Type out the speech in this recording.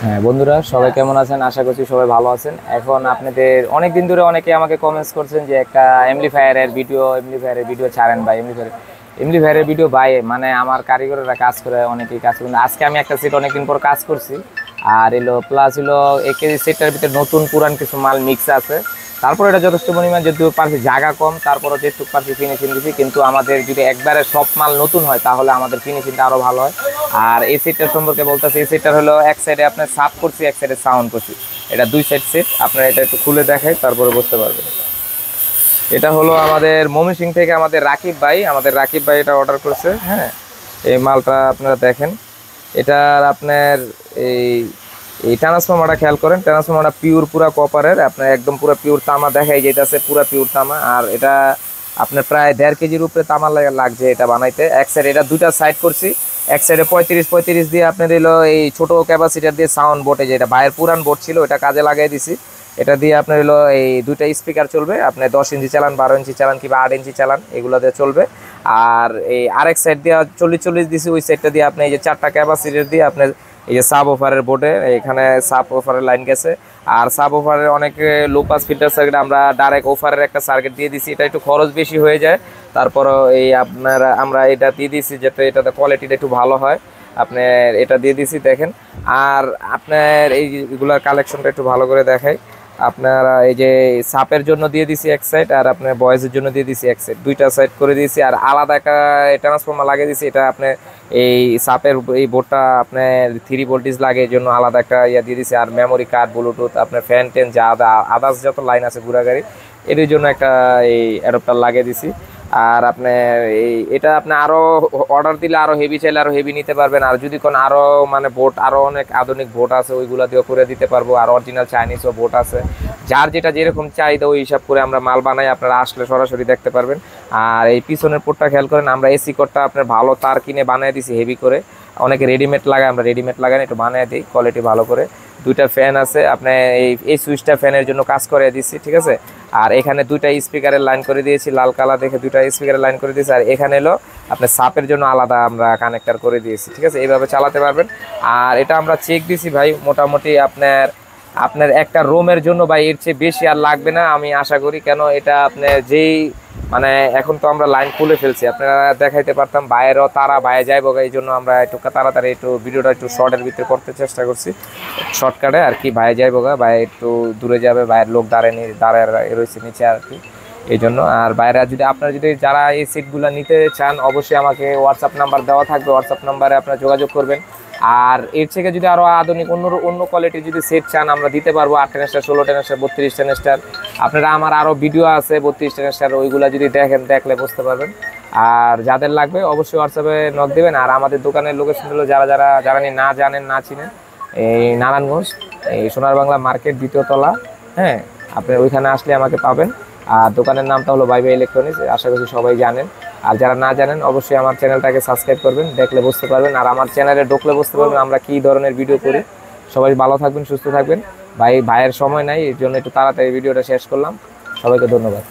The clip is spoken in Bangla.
হ্যাঁ বন্ধুরা, সবাই কেমন আছেন? আশা করছি সবাই ভালো আছেন। এখন আপনাদের অনেক দিন ধরে অনেকে আমাকে কমেন্টস করছেন যে একটা এমপ্লিফায়ারের ভিডিও ছাড়েন ভাই। এমপ্লিফায়ারের ভিডিও ভাই, মানে আমার কারিগররা কাজ করে, অনেকেই কাজ করে। আজকে আমি একটা সেট অনেকদিন পর কাজ করছি। আর এলো প্লাস হলো একে সেটটার ভিতরে নতুন পুরান কিছু মাল মিক্স আছে। তারপর এটা যথেষ্ট পরিমাণ, যদিও পারছি জায়গা কম, তারপরও যেটুকু পারছি ফিনিশিং দিচ্ছি। কিন্তু আমাদের যদি একবারে সব মাল নতুন হয় তাহলে আমাদের ফিনিশিংটা আরো ভালো হয়। আর এই সেটটার সম্পর্কে বলতেছি, এই সেটটার হলো এক সাইডে আপনার সাপ করছি, এক সাইডে সাউন্ড করছি। এটা দুই সাইড সেট। আপনারা এটা একটু খুলে দেখাই, তারপরে বুঝতে পারবেন। এটা হলো আমাদের ময়মনসিংহ থেকে আমাদের রাকিব ভাই এটা অর্ডার করছে। হ্যাঁ, এই মালটা আপনারা দেখেন। এটার আপনার এই এই ট্রান্সফর্মারটা খেয়াল করেন। ট্রান্সফর্মারটা পিওর পুরা কপারের, আপনার একদম পুরো পিওর তামা দেখাই যেতেছে, পুরা পিওর তামা। আর এটা আপনার প্রায় 1.5 কেজির উপরে তামা লাগছে এটা বানাইতে। এক সাইড এটা দুইটা সাইড করছি। এক সাইডে 35 দিয়ে আপনার এলো এই ছোট ক্যাপাসিটার দিয়ে সাউন্ড বোর্ডে, যেটা বাইরের পুরান বোর্ড ছিল ওটা কাজে লাগাই দিছি। এটা দিয়ে আপনার হলো এই দুইটা স্পিকার চলবে। আপনি 10 ইঞ্চি চালান, 12 ইঞ্চি চালান, কিংবা 8 ইঞ্চি চালান, এগুলো দিয়ে চলবে। আর এই আরেক সাইড দিয়ে 40 দিছি, ওই সাইডটা দিয়ে আপনি এই যে 4টা ক্যাপাসিটার দিয়ে আপনার এই যে সাব ওফারের বোর্ডে এখানে সাব ওফারের লাইন গেছে। আর সাব ওফারের অনেক লো পাস ফিল্টার সার্কিট আমরা ডাইরেক্ট ওফারের একটা সার্কিট দিয়ে দিছি। এটা একটু খরচ বেশি হয়ে যায়, তারপরও এই আপনার আমরা এটা দিয়ে দিছি যাতে এটাতে কোয়ালিটিটা একটু ভালো হয়। আপনার এটা দিয়ে দিছি দেখেন। আর আপনার এইগুলার কালেকশনটা একটু ভালো করে দেখাই। আপনারা এই যে সাপের জন্য দিয়ে দিছি এক সাইড, আর আপনার বয়েজের জন্য দিয়ে দিছি এক সাইড, দুইটা সাইড করে দিয়েছি। আর আলাদা একটা ট্রান্সফর্মার লাগিয়ে দিছি। এটা আপনার এই সাপের এই বোর্ডটা আপনার 3 ভোল্টেজ লাগে, এই জন্য আলাদা একটা ইয়া দিয়ে দিছি। আর মেমোরি কার্ড, ব্লুটুথ, আপনার ফ্যান টেন যা আদার্স যত লাইন আছে ঘোরা গাড়ি, এর জন্য একটা এই অ্যাডাপ্টার লাগিয়ে দিছি। আর আপনার এটা আপনি আরো অর্ডার দিলে আরো হেভি চাইলে আরো হেভি নিতে পারবেন। আর যদি কোন আরো মানে বোট আরো অনেক আধুনিক বোট আছে, ওইগুলা দিয়েও করে দিতে পারবো। আর অরিজিনাল চাইনিজও বোট আছে। যার যেটা যেরকম চাহিদা ওই হিসাব করে আমরা মাল বানাই, আপনারা আসলে সরাসরি দেখতে পারবেন। আর এই পিছনের পোর্টটা খেয়াল করেন, আমরা এসি কোডটা আপনার ভালো তার কিনে বানিয়ে দিছি হেভি করে। অনেকে রেডিমেড লাগায়, আমরা রেডিমেড লাগাই না, একটু বানিয়ে দিই কোয়ালিটি ভালো করে। দুইটা ফ্যান আছে, আপনার এই সুইচটা ফ্যানের জন্য কাজ করে দিচ্ছি, ঠিক আছে। আর এখানে দুইটা স্পিকারের লাইন করে দিয়েছি, লাল কালার দেখে দুইটা স্পিকারের লাইন করে দিয়েছি। আর এখানে এলো আপনার সাপের জন্য আলাদা আমরা কানেক্টার করে দিয়েছি, ঠিক আছে। এইভাবে চালাতে পারবেন। আর এটা আমরা চেক দিছি ভাই, মোটামুটি আপনার আপনার একটা রোমের জন্য ভাই এর চেয়ে বেশি আর লাগবে না আমি আশা করি। কেন এটা আপনার যেই মানে এখন তো আমরা লাইন খুলে ফেলছি, আপনারা দেখাইতে পারতাম বাইরেও তারা বাইরে যাইব, এই জন্য আমরা একটু তাড়াতাড়ি একটু ভিডিওটা একটু শর্টের ভিতরে করতে চেষ্টা করছি, শর্টকাটে আর কি। বাইরে যাইব বাইরে একটু দূরে যাবে, বাইরের লোক দাঁড়ায় রয়েছে নিচে আর কি, এই জন্য। আর বাইরে যদি আপনারা যদি যারা এই সিটগুলো নিতে চান, অবশ্যই আমাকে হোয়াটসঅ্যাপ নাম্বার দেওয়া থাকবে, হোয়াটসঅ্যাপ নাম্বারে আপনারা যোগাযোগ করবেন। আর এর থেকে যদি আরও আধুনিক অন্য কোয়ালিটির যদি সেট চান, আমরা দিতে পারবো। 8 টেনেস্টার, 16 টেনেস্টার, 32 টেনেস্টার। আপনারা আমার আরও ভিডিও আছে 32 টেনেস্টার, ওইগুলো যদি দেখলে বুঝতে পারবেন। আর যাদের লাগবে অবশ্যই হোয়াটসঅ্যাপে নক দেবেন। আর আমাদের দোকানের লোকেশন হলো যারা না জানেন না চিনেন, এই নারায়ণগঞ্জ, এই সোনার বাংলা মার্কেট 2য় তলা। হ্যাঁ, আপনি ওইখানে আসলে আমাকে পাবেন। আর দোকানের নামটা হলো ভাই ভাই ইলেকট্রনিক্স, আশা করছি সবাই জানেন। আর যারা না জানেন অবশ্যই আমার চ্যানেলটাকে সাবস্ক্রাইব করবেন, দেখলে বুঝতে পারবেন। আর আমার চ্যানেলে ঢুকলে বুঝতে পারবেন আমরা কী ধরনের ভিডিও করি। সবাই ভালো থাকবেন, সুস্থ থাকবেন। ভাইয়ের সময় নাই, এর জন্য একটু তাড়াতাড়ি ভিডিওটা শেষ করলাম। সবাইকে ধন্যবাদ।